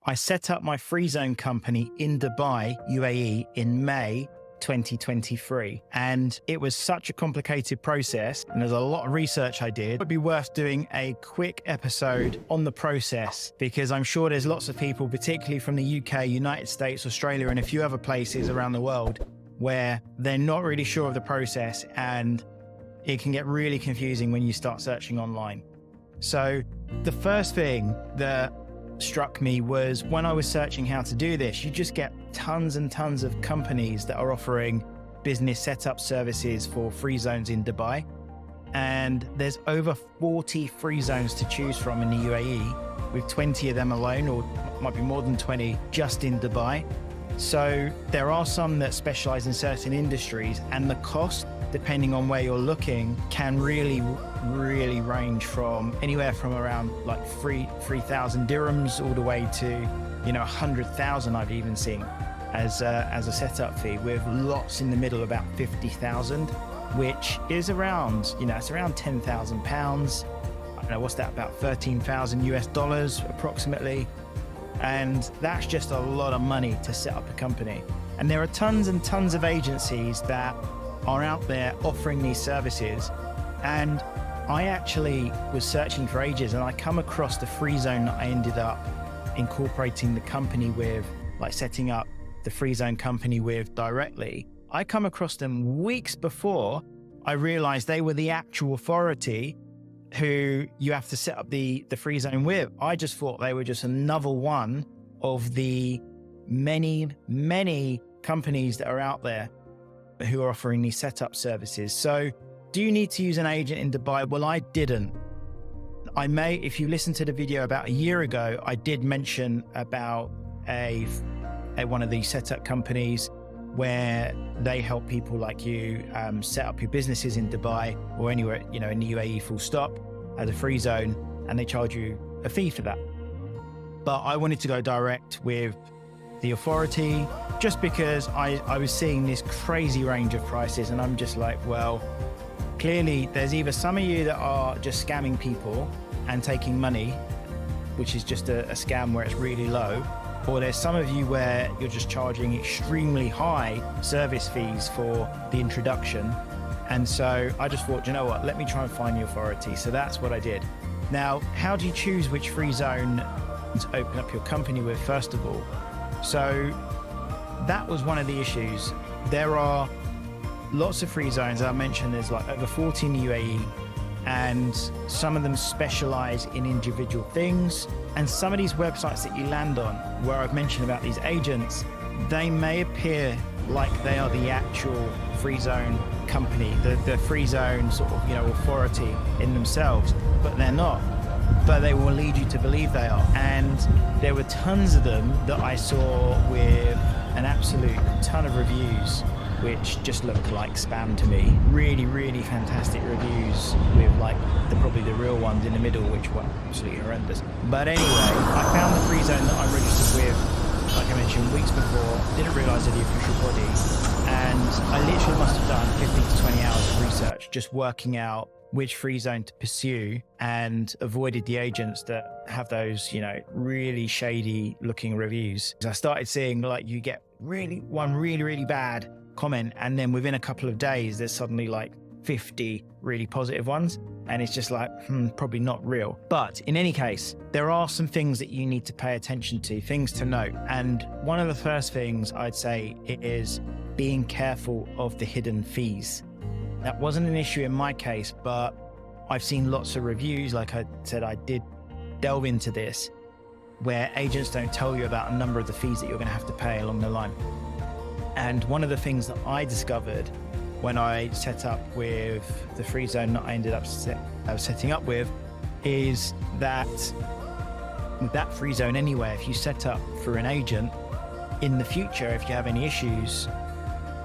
I set up my free zone company in Dubai, UAE in May 2023. And it was such a complicated process. And there's a lot of research I did. It would be worth doing a quick episode on the process, because I'm sure there's lots of people, particularly from the UK, United States, Australia, and a few other places around the world, where they're not really sure of the process and it can get really confusing when you start searching online. So the first thing that struck me was when I was searching how to do this, you just get tons and tons of companies that are offering business setup services for free zones in Dubai. And there's over 40 free zones to choose from in the UAE, with 20 of them alone, or might be more than 20 just in Dubai. So there are some that specialize in certain industries, and the cost, depending on where you're looking, can really range from anywhere from around like 3,000 dirhams all the way to, 100,000 I've even seen as a setup fee, with lots in the middle about 50,000, which is around, it's around 10,000 pounds. I don't know, what's that, about 13,000 US dollars approximately. And that's just a lot of money to set up a company. And there are tons and tons of agencies that are out there offering these services. And I actually was searching for ages, and I come across the free zone that I ended up incorporating the company with, like setting up the free zone company with directly. I come across them weeks before I realized they were the actual authority who you have to set up the free zone with. I just thought they were just another one of the many companies that are out there who are offering these setup services. So do you need to use an agent in Dubai? Well, I didn't. If you listen to the video about a year ago, I did mention about one of these setup companies where they help people like you set up your businesses in Dubai or anywhere, in the UAE full stop, as a free zone, and they charge you a fee for that. But I wanted to go direct with the authority, just because I was seeing this crazy range of prices, and I'm just like, well, clearly there's either some of you that are just scamming people and taking money, which is just a scam where it's really low, or there's some of you where you're just charging extremely high service fees for the introduction. And so I just thought, you know what, let me try and find the authority. So that's what I did. Now, how do you choose which free zone to open up your company with, first of all? So that was one of the issues. There are lots of free zones. As I mentioned, there's like over 40 in the UAE, and some of them specialize in individual things. And some of these websites that you land on, where I've mentioned about these agents, they may appear like they are the actual free zone company, the free zone sort of, authority in themselves, but they're not. But they will lead you to believe they are. And there were tons of them that I saw with an absolute ton of reviews, which just looked like spam to me. Really fantastic reviews with probably the real ones in the middle, which were absolutely horrendous. But anyway, I found the free zone that I registered with, like I mentioned, weeks before. Didn't realize they're the official body. And I literally must have done 15 to 20 hours of research, just working out which free zone to pursue, and avoided the agents that have those, really shady looking reviews. I started seeing you get one really bad comment, and then within a couple of days there's suddenly 50 really positive ones, and it's just probably not real. But in any case, there are some things that you need to pay attention to, things to note. And one of the first things I'd say is being careful of the hidden fees. That wasn't an issue in my case, but I've seen lots of reviews. Like I said, I did delve into this, where agents don't tell you about a number of the fees that you're going to have to pay along the line. And one of the things that I discovered when I set up with the free zone that I ended up setting up with is that with that free zone anyway, if you set up through an agent, in the future, if you have any issues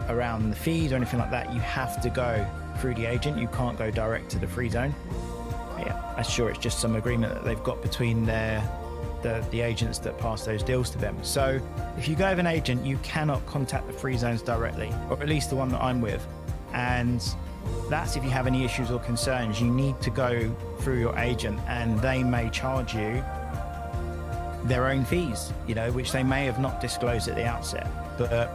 around the fees or anything like that, you have to go through the agent. You can't go direct to the free zone. Yeah, I'm sure it's just some agreement that they've got between the agents that pass those deals to them. So if you go with an agent, you cannot contact the free zones directly, or at least the one that I'm with. And That's if you have any issues or concerns, you need to go through your agent, and they may charge you their own fees, which they may have not disclosed at the outset, but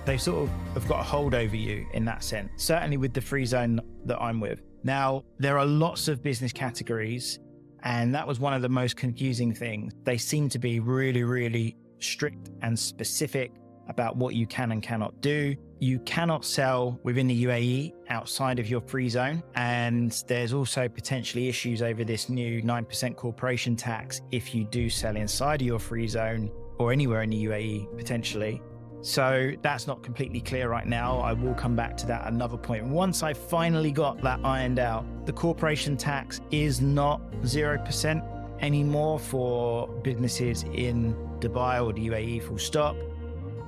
they sort of have got a hold over you in that sense, certainly with the free zone that I'm with. Now, there are lots of business categories, and that was one of the most confusing things. They seem to be really, really strict and specific about what you can and cannot do. You cannot sell within the UAE outside of your free zone. And there's also potentially issues over this new 9% corporation tax if you do sell inside of your free zone or anywhere in the UAE potentially. So that's not completely clear right now. I will come back to that at another point. Once I finally got that ironed out, the corporation tax is not 0% anymore for businesses in Dubai or the UAE, full stop.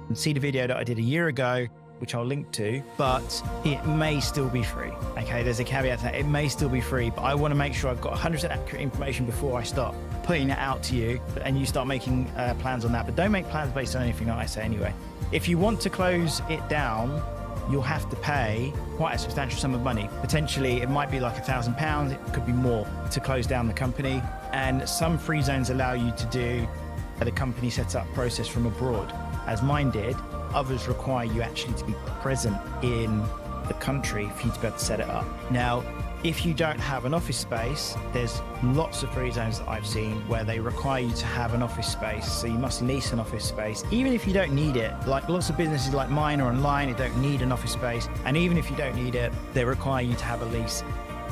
And see the video that I did a year ago, which I'll link to, but it may still be free. Okay, there's a caveat to that. It may still be free, but I want to make sure I've got 100% accurate information before I start putting it out to you and you start making plans on that. But don't make plans based on anything that I say anyway. If you want to close it down, you'll have to pay quite a substantial sum of money. Potentially, it might be like £1,000. It could be more to close down the company. And some free zones allow you to do the company setup process from abroad, as mine did. Others require you actually to be present in the country for you to be able to set it up. Now, if you don't have an office space, there's lots of free zones that I've seen where they require you to have an office space. So you must lease an office space, even if you don't need it. Like lots of businesses like mine are online, you don't need an office space. And even if you don't need it, they require you to have a lease.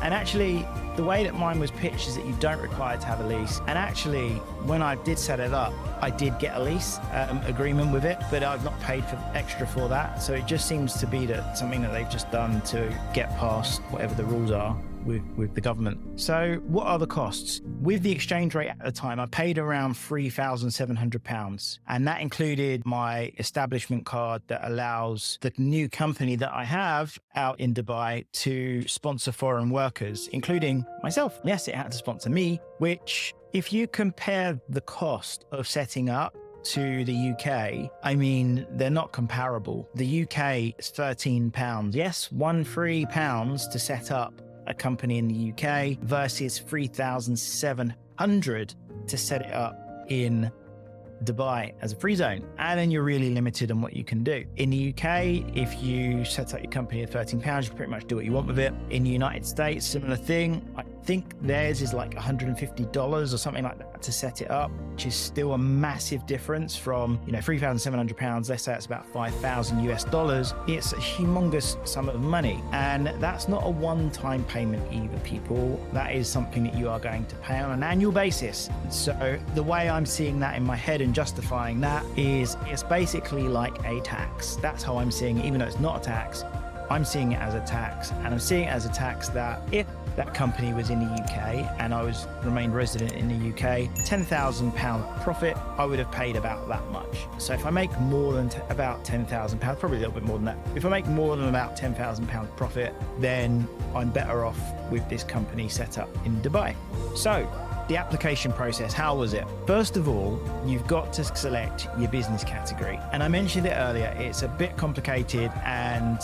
And actually, the way that mine was pitched is that you don't require to have a lease. And actually, when I did set it up, I did get a lease agreement with it, but I've not paid for extra for that. So it just seems to be that something that they've just done to get past whatever the rules are with the government. So what are the costs? With the exchange rate at the time, I paid around £3,700. And that included my establishment card that allows the new company that I have out in Dubai to sponsor foreign workers, including myself. Yes, it had to sponsor me, which if you compare the cost of setting up to the UK, I mean, they're not comparable. The UK is £13. Yes, £13 to set up a company in the UK versus $3,700 to set it up in Dubai as a free zone. And then you're really limited on what you can do. In the UK, if you set up your company at £13, you can pretty much do what you want with it. In the United States, similar thing. I think theirs is like $150 or something like that to set it up, which is still a massive difference from, £3,700. Let's say it's about $5,000 US. It's a humongous sum of money. And that's not a one-time payment either, people. That is something that you are going to pay on an annual basis. So the way I'm seeing that in my head and justifying that is it's basically like a tax. That's how I'm seeing it, even though it's not a tax. I'm seeing it as a tax, and I'm seeing it as a tax that if that company was in the UK and I remained resident in the UK, £10,000 profit, I would have paid about that much. So if I make more than about £10,000, probably a little bit more than that. If I make more than about £10,000 profit, then I'm better off with this company set up in Dubai. So the application process, how was it? First of all, you've got to select your business category. And I mentioned it earlier, it's a bit complicated and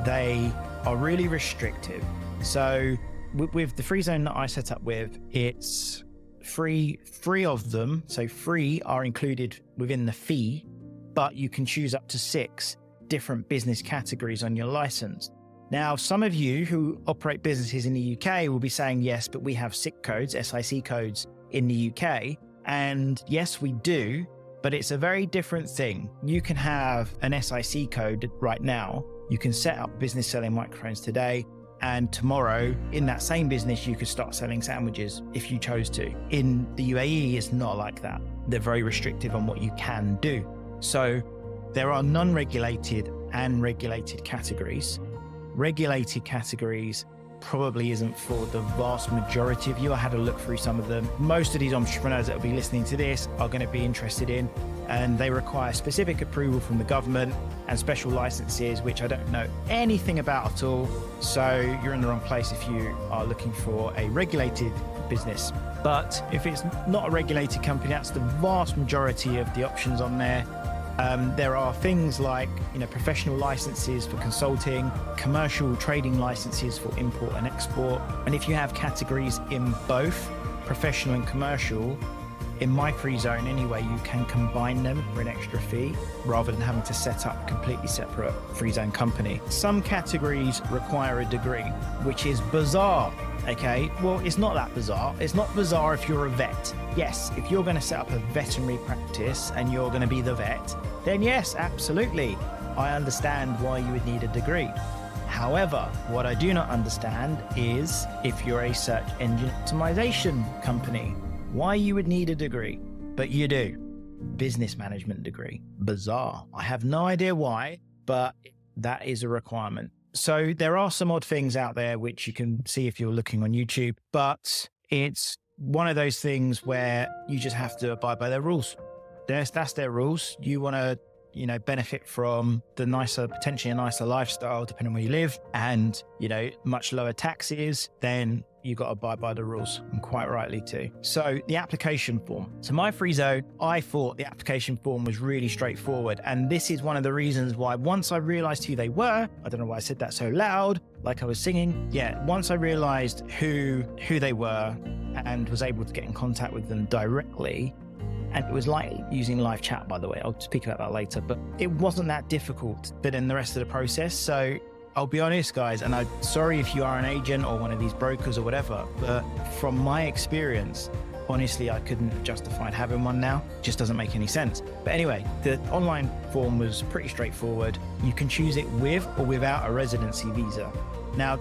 they are really restrictive. So with the free zone that I set up with, it's free of them. So free are included within the fee, but you can choose up to 6 different business categories on your license. Now, some of you who operate businesses in the UK will be saying, yes, but we have SIC codes, SIC codes in the UK. And yes, we do, but it's a very different thing. You can have an SIC code right now. You can set up business selling microphones today, and tomorrow in that same business, you could start selling sandwiches if you chose to. In the UAE, it's not like that. They're very restrictive on what you can do. So there are non-regulated and regulated categories. Regulated categories probably isn't for the vast majority of you. I had a look through some of them. Most of these entrepreneurs that will be listening to this are going to be interested in, and they require specific approval from the government and special licenses, which I don't know anything about at all. So you're in the wrong place if you are looking for a regulated business. But if it's not a regulated company, that's the vast majority of the options on there. There are things like, professional licenses for consulting, commercial trading licenses for import and export. And if you have categories in both professional and commercial, in my free zone anyway, you can combine them for an extra fee rather than having to set up a completely separate free zone company. Some categories require a degree, which is bizarre. Okay, well, it's not that bizarre. It's not bizarre if you're a vet. Yes, if you're going to set up a veterinary practice and you're going to be the vet, then yes, absolutely. I understand why you would need a degree. However, what I do not understand is if you're a search engine optimization company, why you would need a degree, but you do. Business management degree. Bizarre. I have no idea why, but that is a requirement. So there are some odd things out there which you can see if you're looking on YouTube, but it's one of those things where you just have to abide by their rules. That's their rules. You want to, benefit from the potentially a nicer lifestyle, depending on where you live, and, much lower taxes, then you got to abide by the rules, and quite rightly too. So the application form. So my free zone, I thought the application form was really straightforward. And this is one of the reasons why once I realized who they were, I don't know why I said that so loud, like I was singing. Yeah, once I realized who they were and was able to get in contact with them directly, and it was like using live chat, by the way, I'll speak about that later, but it wasn't that difficult but in the rest of the process. So I'll be honest, guys, and I'm sorry if you are an agent or one of these brokers or whatever, but from my experience, honestly, I couldn't have justified having one now. It just doesn't make any sense. But anyway, the online form was pretty straightforward. You can choose it with or without a residency visa. Now,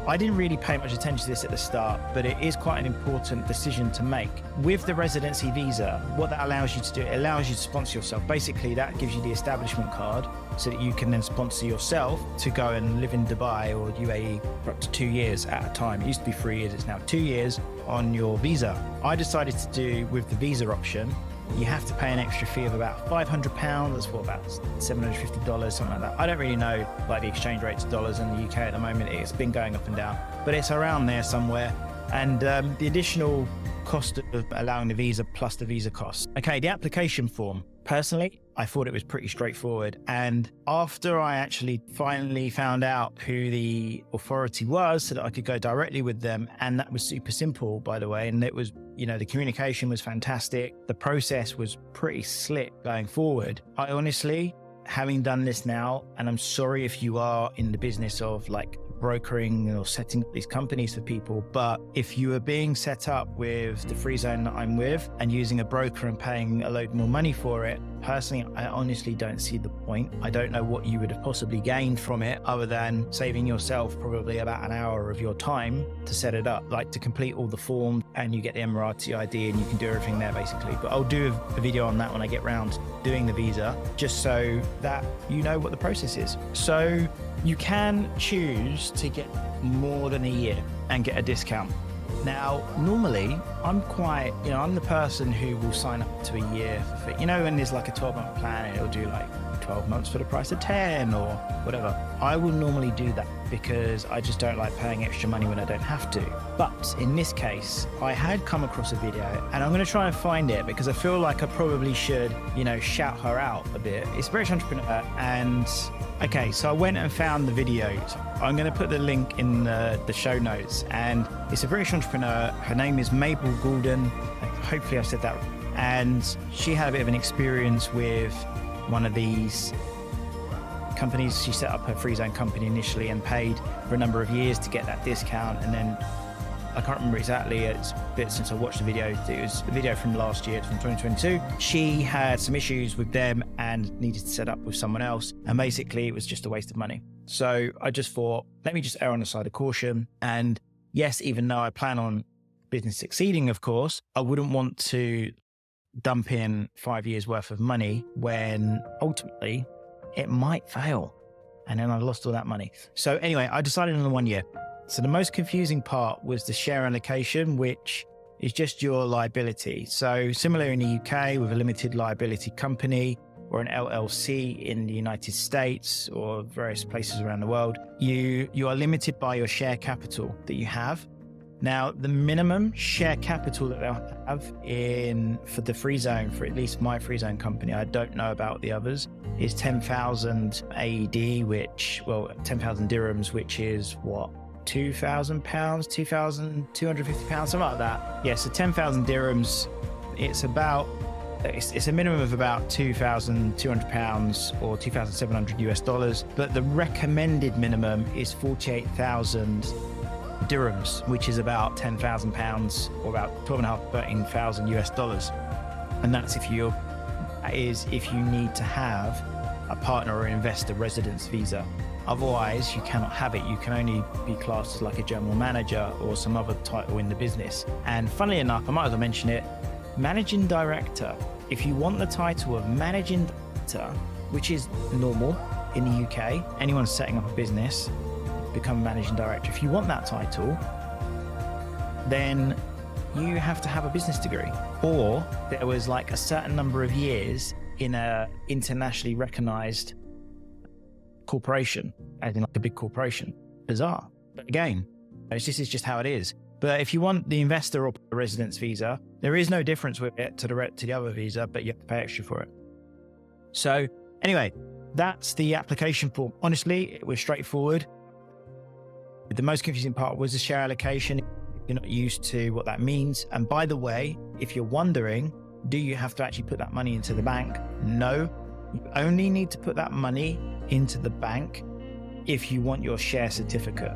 I didn't really pay much attention to this at the start, but it is quite an important decision to make. With the residency visa, what that allows you to do, it allows you to sponsor yourself. Basically, that gives you the establishment card so that you can then sponsor yourself to go and live in Dubai or UAE for up to 2 years at a time. It used to be 3 years, it's now 2 years on your visa. I decided to do with the visa option. You have to pay an extra fee of about £500. That's what, about $750, something like that. I don't really know like the exchange rate to dollars in the UK at the moment. It's been going up and down, but it's around there somewhere. And the additional cost of allowing the visa plus the visa cost. Okay, the application form. Personally, I thought it was pretty straightforward. And after I actually finally found out who the authority was so that I could go directly with them, and that was super simple, by the way, and it was, the communication was fantastic. The process was pretty slick going forward. I honestly, having done this now, and I'm sorry if you are in the business of like brokering or setting up these companies for people, but if you are being set up with the free zone that I'm with and using a broker and paying a load more money for it, personally, I honestly don't see the point. I don't know what you would have possibly gained from it other than saving yourself probably about an hour of your time to set it up, like to complete all the forms, and you get the Emirati ID and you can do everything there basically. But I'll do a video on that when I get round doing the visa, just so that you know what the process is. So you can choose to get more than a year and get a discount. Now, normally, I'm I'm the person who will sign up to a year for free. When there's like a 12-month plan, and it'll do like 12 months for the price of 10 or whatever. I will normally do that because I just don't like paying extra money when I don't have to. But in this case, I had come across a video, and I'm going to try and find it because I feel like I probably should, shout her out a bit. It's British Entrepreneur, and okay, so I went and found the video. I'm going to put the link in the show notes, and it's a British entrepreneur. Her name is Mabel Goulden. Hopefully I said that right. And she had a bit of an experience with one of these companies. She set up her free zone company initially and paid for a number of years to get that discount. And then I can't remember exactly, it's a bit since I watched the video. It was a video from last year, from 2022. She had some issues with them and needed to set up with someone else. And basically it was just a waste of money. So I just thought, let me just err on the side of caution. And yes, even though I plan on business succeeding, of course, I wouldn't want to dump in 5 years worth of money when ultimately it might fail. And then I lost all that money. So anyway, I decided on the 1 year. So the most confusing part was the share allocation, which is just your liability. So similar in the UK with a limited liability company or an LLC in the United States or various places around the world, you are limited by your share capital that you have. Now, the minimum share capital that they'll have for the free zone, for at least my free zone company, I don't know about the others, is 10,000 AED, 10,000 dirhams, which is what? £2,000, 2,250 pounds, something like that. Yeah, so 10,000 dirhams, it's a minimum of about £2,200 or 2,700 US dollars, but the recommended minimum is 48,000 dirhams, which is about 10,000 pounds or about 12,500, 13,000 US dollars. And that's if you need to have a partner or investor residence visa. Otherwise, you cannot have it. You can only be classed as like a general manager or some other title in the business. And funnily enough, I might as well mention it, managing director. If you want the title of managing director, which is normal in the UK, anyone setting up a business, become a managing director. If you want that title, then you have to have a business degree, or there was like a certain number of years in a internationally recognized corporation, as in like a big corporation. Bizarre, but again, this is just how it is. But if you want the investor or residence visa, there is no difference with it to the other visa, but you have to pay extra for it. So anyway, that's the application form. Honestly, it was straightforward. The most confusing part was the share allocation. You're not used to what that means. And by the way, if you're wondering, do you have to actually put that money into the bank? No, you only need to put that money into the bank if you want your share certificate.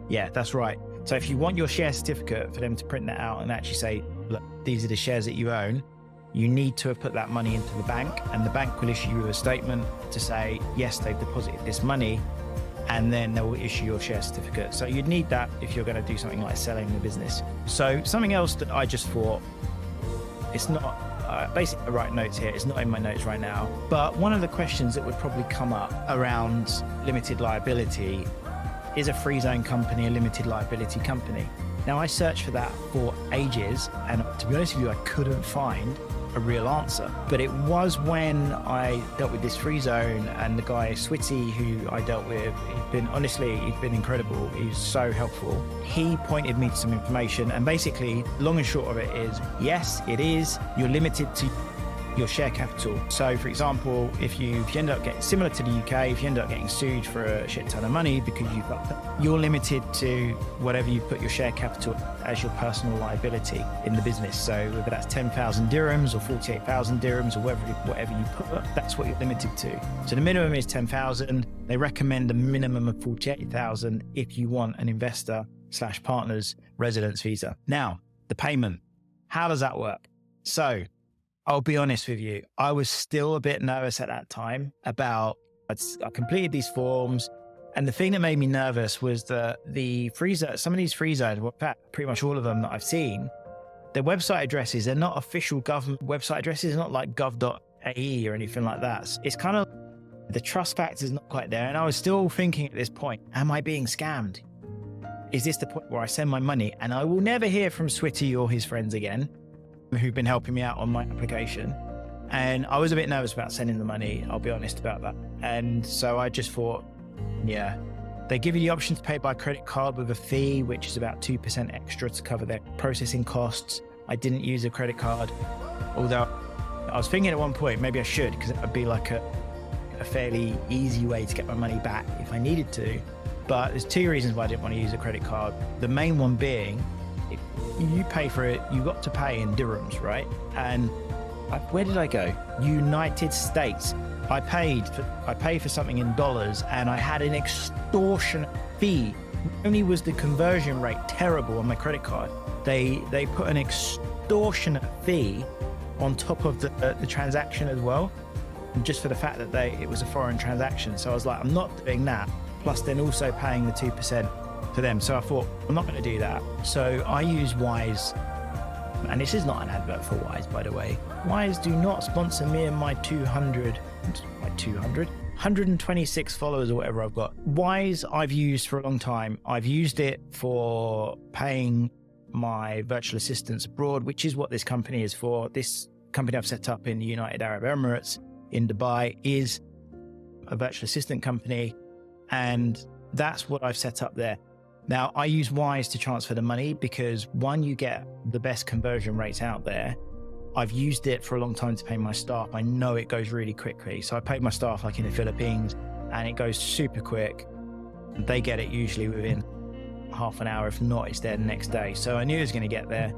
Yeah, that's right. So if you want your share certificate for them to print that out and actually say, look, these are the shares that you own, you need to have put that money into the bank, and the bank will issue you a statement to say, yes, they've deposited this money, and then they will issue your share certificate. So you'd need that if you're going to do something like selling the business. So something else that I just thought, it's not, basically I write notes here, it's not in my notes right now, but one of the questions that would probably come up around limited liability, is a free zone company a limited liability company? Now, I searched for that for ages, and to be honest with you, I couldn't find a real answer. But it was when I dealt with this free zone, and the guy Switty, who I dealt with, he's been incredible. He's so helpful. He pointed me to some information, and basically, long and short of it is, yes, it is. You're limited to your share capital. So for example, if you end up getting, similar to the UK, if you end up getting sued for a shit ton of money because you're limited to whatever you put your share capital as your personal liability in the business. So whether that's 10,000 dirhams or 48,000 dirhams or whatever you put, that's what you're limited to. So the minimum is 10,000. They recommend a minimum of 48,000 if you want an investor/partners residence visa. Now, the payment, how does that work? So I'll be honest with you, I was still a bit nervous at that time about, I completed these forms, and the thing that made me nervous was that some of these free zones, in fact, pretty much all of them that I've seen, their website addresses, they're not official government website addresses, not like gov.ae or anything like that. It's kind of, the trust factor is not quite there. And I was still thinking at this point, am I being scammed? Is this the point where I send my money and I will never hear from Switty or his friends again, who've been helping me out on my application? And I was a bit nervous about sending the money, I'll be honest about that. And so I just thought, yeah, they give you the option to pay by credit card with a fee, which is about 2% extra to cover their processing costs. I didn't use a credit card, although I was thinking at one point, maybe I should, because it would be like a fairly easy way to get my money back if I needed to. But there's two reasons why I didn't want to use a credit card. The main one being, if you pay for it, you got to pay in dirhams, right? And where did I go? United States. I paid for something in dollars, and I had an extortionate fee. Not only was the conversion rate terrible on my credit card, they put an extortionate fee on top of the transaction as well, just for the fact that it was a foreign transaction. So I was like, I'm not doing that. Plus then also paying the 2% for them. So I thought, I'm not going to do that. So I use Wise, and this is not an advert for Wise, by the way. Wise do not sponsor me and my 126 followers or whatever I've got. Wise I've used for a long time. I've used it for paying my virtual assistants abroad, which is what this company is for. This company I've set up in the United Arab Emirates in Dubai is a virtual assistant company, and that's what I've set up there. Now, I use Wise to transfer the money because one, you get the best conversion rates out there. I've used it for a long time to pay my staff. I know it goes really quickly. So I paid my staff like in the Philippines and it goes super quick. They get it usually within half an hour. If not, it's there the next day. So I knew it was going to get there.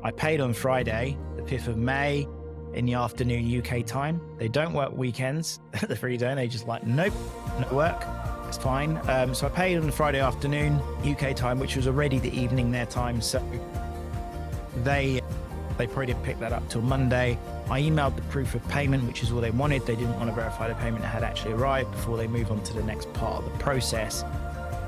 I paid on Friday, the 5th of May in the afternoon UK time. They don't work weekends at the free zone. They just like, nope, no work. It's fine. So I paid on the Friday afternoon UK time, which was already the evening their time. So they probably didn't pick that up till Monday. I emailed the proof of payment, which is all they wanted. They didn't want to verify the payment had actually arrived before they move on to the next part of the process.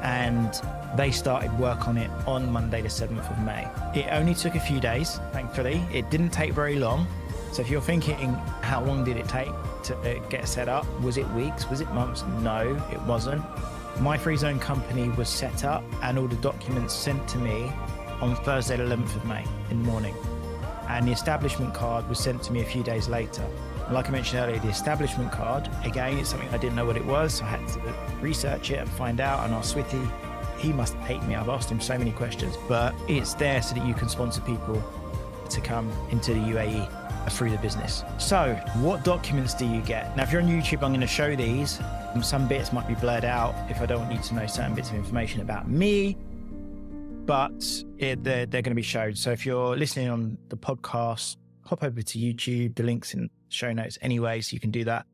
And they started work on it on Monday, the 7th of May. It only took a few days, thankfully. It didn't take very long. So if you're thinking, how long did it take to get set up? Was it weeks? Was it months? No, it wasn't. My free zone company was set up and all the documents sent to me on Thursday, the 11th of May in the morning. And the establishment card was sent to me a few days later. Like I mentioned earlier, the establishment card, again, it's something I didn't know what it was. So I had to research it and find out. And ask Swithy, he must hate me. I've asked him so many questions, but it's there so that you can sponsor people to come into the UAE through the business. So what documents do you get? Now, if you're on YouTube, I'm going to show these. Some bits might be blurred out if I don't want you to know certain bits of information about me, but they're going to be showed. So if you're listening on the podcast, hop over to YouTube, the link's in show notes anyway, so you can do that.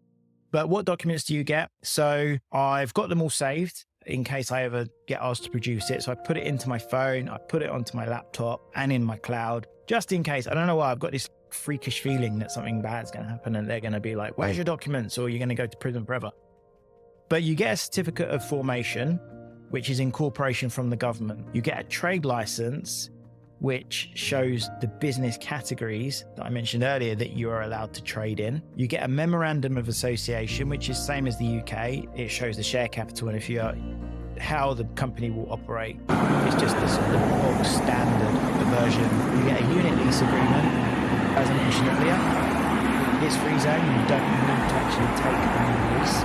But what documents do you get? So I've got them all saved in case I ever get asked to produce it. So I put it into my phone, I put it onto my laptop and in my cloud, just in case. I don't know why, I've got this freakish feeling that something bad's going to happen and they're going to be like, where's your documents? Or you're going to go to prison forever. But you get a certificate of formation, which is incorporation from the government. You get a trade license, which shows the business categories that I mentioned earlier that you are allowed to trade in. You get a memorandum of association, which is same as the UK. It shows the share capital and if you are, how the company will operate. It's just this bog standard version. You get a unit lease agreement, as I mentioned earlier. It's free zone. You don't need to actually take a lease.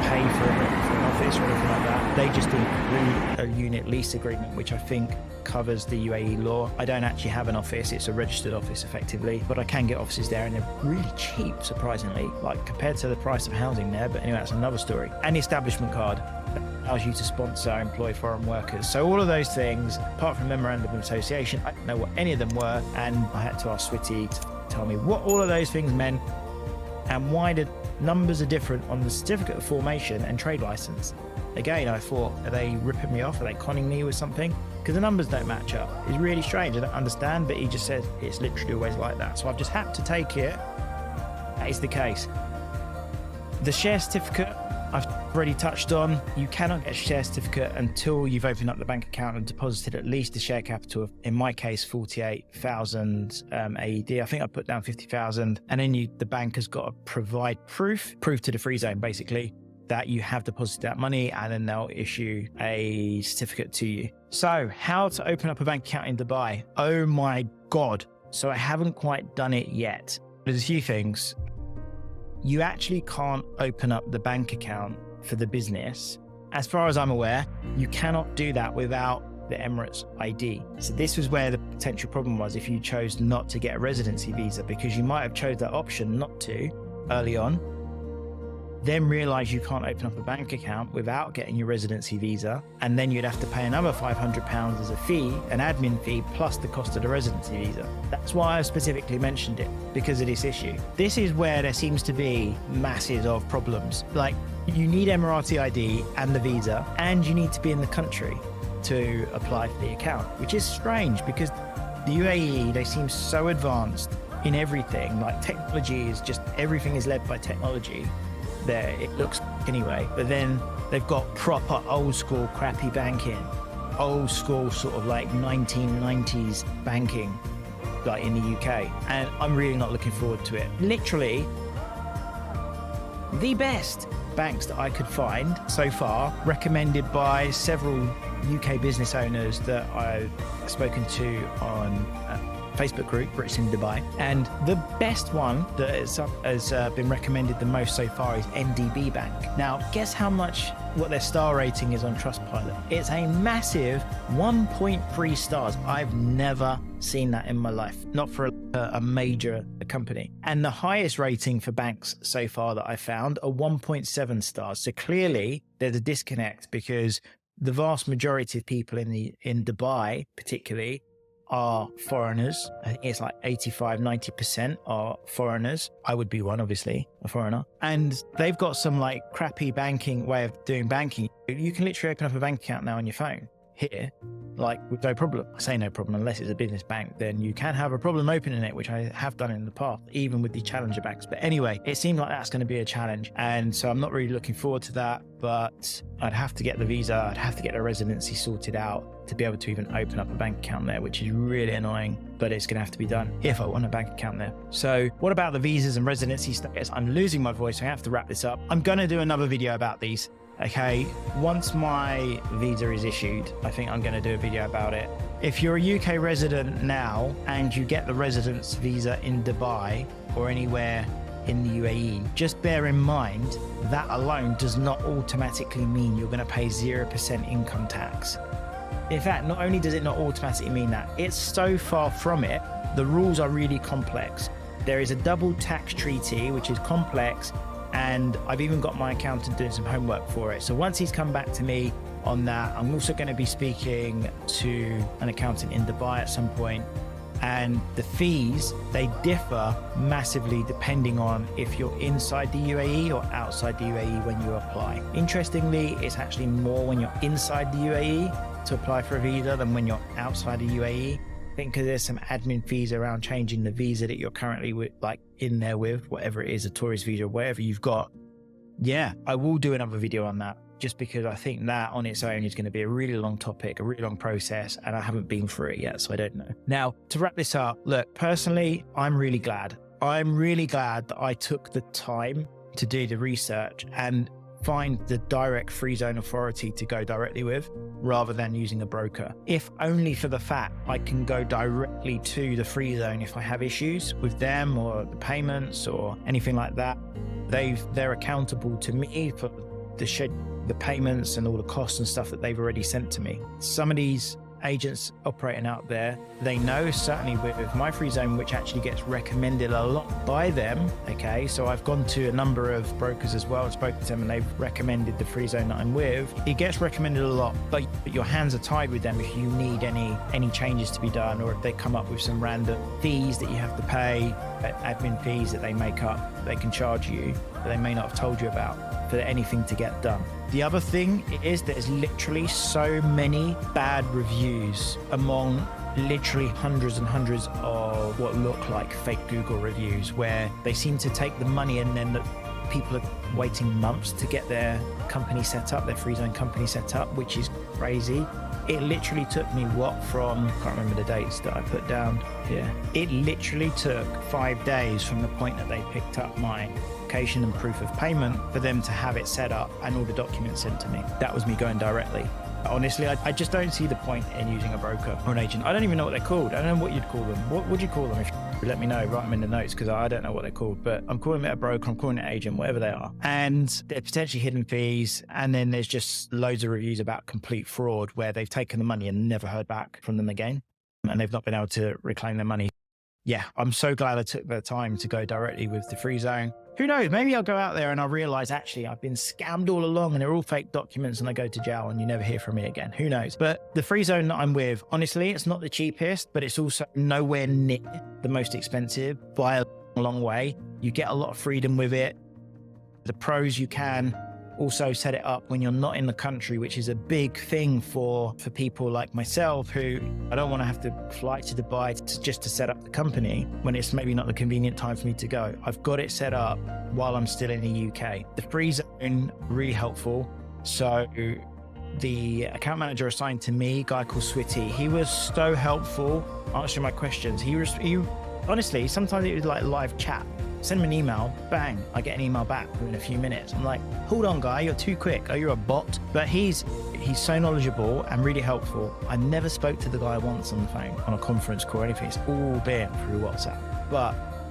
Pay for an office or anything like that. They just include a unit lease agreement, which I think covers the UAE law. I don't actually have an office. It's a registered office effectively, but I can get offices there and they're really cheap, surprisingly, like compared to the price of housing there. But anyway, that's another story. And the establishment card that allows you to sponsor, employ foreign workers. So all of those things, apart from memorandum of association, I didn't know what any of them were. And I had to ask Switty to tell me what all of those things meant and why the numbers are different on the certificate of formation and trade license. Again, I thought, are they ripping me off? Are they conning me with something? Because the numbers don't match up. It's really strange. I don't understand, but he just says it's literally always like that. So I've just had to take it. That is the case. The share certificate, I've already touched on. You cannot get a share certificate until you've opened up the bank account and deposited at least the share capital of, in my case, 48,000 AED. I think I put down 50,000. And then the bank has got to provide proof to the free zone, basically, that you have deposited that money, and then they'll issue a certificate to you. So how to open up a bank account in Dubai? Oh my God. So I haven't quite done it yet. There's a few things. You actually can't open up the bank account for the business. As far as I'm aware, you cannot do that without the Emirates ID. So this was where the potential problem was if you chose not to get a residency visa, because you might have chose that option not to early on, then realize you can't open up a bank account without getting your residency visa. And then you'd have to pay another £500 as a fee, an admin fee, plus the cost of the residency visa. That's why I specifically mentioned it, because of this issue. This is where there seems to be masses of problems. Like, you need Emirati ID and the visa, and you need to be in the country to apply for the account, which is strange because the UAE, they seem so advanced in everything. Like, technology is just, everything is led by technology. There, it looks anyway, but then they've got proper old school crappy banking, old school sort of like 1990s banking, like in the UK, and I'm really not looking forward to it. Literally the best banks that I could find so far, recommended by several UK business owners that I've spoken to on Facebook group, Brits in Dubai. And the best one that has been recommended the most so far is NDB Bank. Now, guess what their star rating is on Trustpilot? It's a massive 1.3 stars. I've never seen that in my life, not for a major company. And the highest rating for banks so far that I found are 1.7 stars. So clearly there's a disconnect, because the vast majority of people in Dubai particularly are foreigners. I think it's like 85-90% are foreigners. I would be one, obviously, a foreigner. And they've got some like crappy banking way of doing banking. You can literally open up a bank account now on your phone here, like with no problem. I say no problem, unless it's a business bank, then you can have a problem opening it, which I have done in the past, even with the challenger banks. But anyway, it seemed like that's going to be a challenge. And so I'm not really looking forward to that, but I'd have to get the visa, I'd have to get the residency sorted out to be able to even open up a bank account there, which is really annoying, but it's going to have to be done if I want a bank account there. So what about the visas and residency status? I'm losing my voice, so I have to wrap this up. I'm going to do another video about these. Okay, once my visa is issued, I think I'm going to do a video about it. If you're a UK resident now and you get the residence visa in Dubai or anywhere in the UAE, just bear in mind that alone does not automatically mean you're going to pay 0% income tax. In fact, not only does it not automatically mean that, it's so far from it. The rules are really complex. There is a double tax treaty, which is complex, and I've even got my accountant doing some homework for it. So once he's come back to me on that, I'm also going to be speaking to an accountant in Dubai at some point. And the fees, they differ massively depending on if you're inside the UAE or outside the UAE when you apply. Interestingly, it's actually more when you're inside the UAE to apply for a visa than when you're outside the UAE. I think because there's some admin fees around changing the visa that you're currently in there with, whatever it is, a tourist visa, whatever you've got. Yeah, I will do another video on that, just because I think that on its own is going to be a really long topic, a really long process, and I haven't been through it yet, so I don't know. Now, to wrap this up, look, personally, I'm really glad. I'm really glad that I took the time to do the research and find the direct free zone authority to go directly with, rather than using a broker. If only for the fact I can go directly to the free zone if I have issues with them or the payments or anything like that. They're accountable to me for the payments and all the costs and stuff that they've already sent to me. Some of these agents operating out there, they know, certainly with my free zone, which actually gets recommended a lot by them. Okay, so I've gone to a number of brokers as well and spoken to them, and they've recommended the free zone that I'm with. It gets recommended a lot, but your hands are tied with them if you need any changes to be done, or if they come up with some random fees that you have to pay, admin fees that they make up, they can charge you, that they may not have told you about, for anything to get done. The other thing is there's literally so many bad reviews among literally hundreds and hundreds of what look like fake Google reviews, where they seem to take the money and then people are waiting months to get their company set up, their free zone company set up, which is crazy. It literally took me I can't remember the dates that I put down here. It literally took 5 days from the point that they picked up my application and proof of payment for them to have it set up and all the documents sent to me. That was me going directly. Honestly, I just don't see the point in using a broker or an agent. I don't even know what they're called. I don't know what you'd call them. What would you call them? If you let me know, write them in the notes, because I don't know what they're called. But I'm calling it a broker, I'm calling it an agent, whatever they are. And there's potentially hidden fees. And then there's just loads of reviews about complete fraud where they've taken the money and never heard back from them again. And they've not been able to reclaim their money. Yeah, I'm so glad I took the time to go directly with the free zone. Who knows? Maybe I'll go out there and I'll realize actually I've been scammed all along and they're all fake documents and I go to jail and you never hear from me again. Who knows? But the free zone that I'm with, honestly, it's not the cheapest, but it's also nowhere near the most expensive by a long way. You get a lot of freedom with it. The pros, you can also set it up when you're not in the country, which is a big thing for people like myself, who I don't want to have to fly to Dubai just to set up the company when it's maybe not the convenient time for me to go. I've got it set up while I'm still in the UK. The free zone, really helpful. So the account manager assigned to me, a guy called Switty, he was so helpful answering my questions. He honestly, sometimes it was like live chat. Send him an email, bang, I get an email back within a few minutes. I'm like, hold on, guy, you're too quick. Oh, you're a bot. But he's so knowledgeable and really helpful. I never spoke to the guy once on the phone, on a conference call or anything. It's all been through WhatsApp,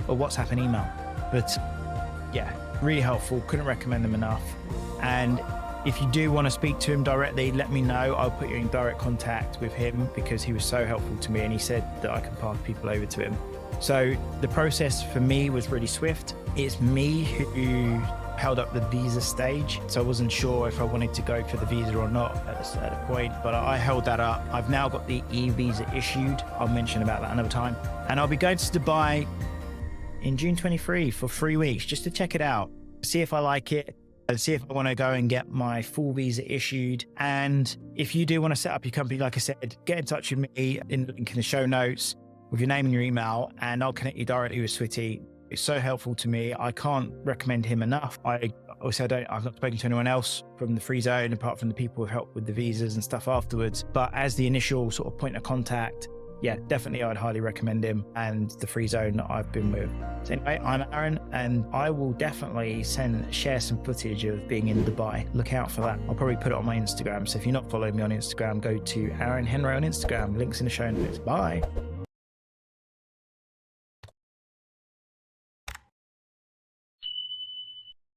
or WhatsApp and email. But yeah, really helpful. Couldn't recommend them enough. And if you do want to speak to him directly, let me know. I'll put you in direct contact with him because he was so helpful to me, and he said that I can pass people over to him. So the process for me was really swift. It's me who held up the visa stage. So I wasn't sure if I wanted to go for the visa or not at a point, but I held that up. I've now got the e-visa issued. I'll mention about that another time. And I'll be going to Dubai in June 23 for 3 weeks just to check it out, see if I like it, and see if I want to go and get my full visa issued. And if you do want to set up your company, like I said, get in touch with me in the link in the show notes with your name and your email, and I'll connect you directly with Switty. It's so helpful to me. I can't recommend him enough. I've not spoken to anyone else from the Free Zone apart from the people who've helped with the visas and stuff afterwards. But as the initial sort of point of contact, yeah, definitely I'd highly recommend him and the Free Zone that I've been with. So anyway, I'm Aaron, and I will definitely share some footage of being in Dubai. Look out for that. I'll probably put it on my Instagram. So if you're not following me on Instagram, go to Aaron Henry on Instagram. Links in the show notes. Bye.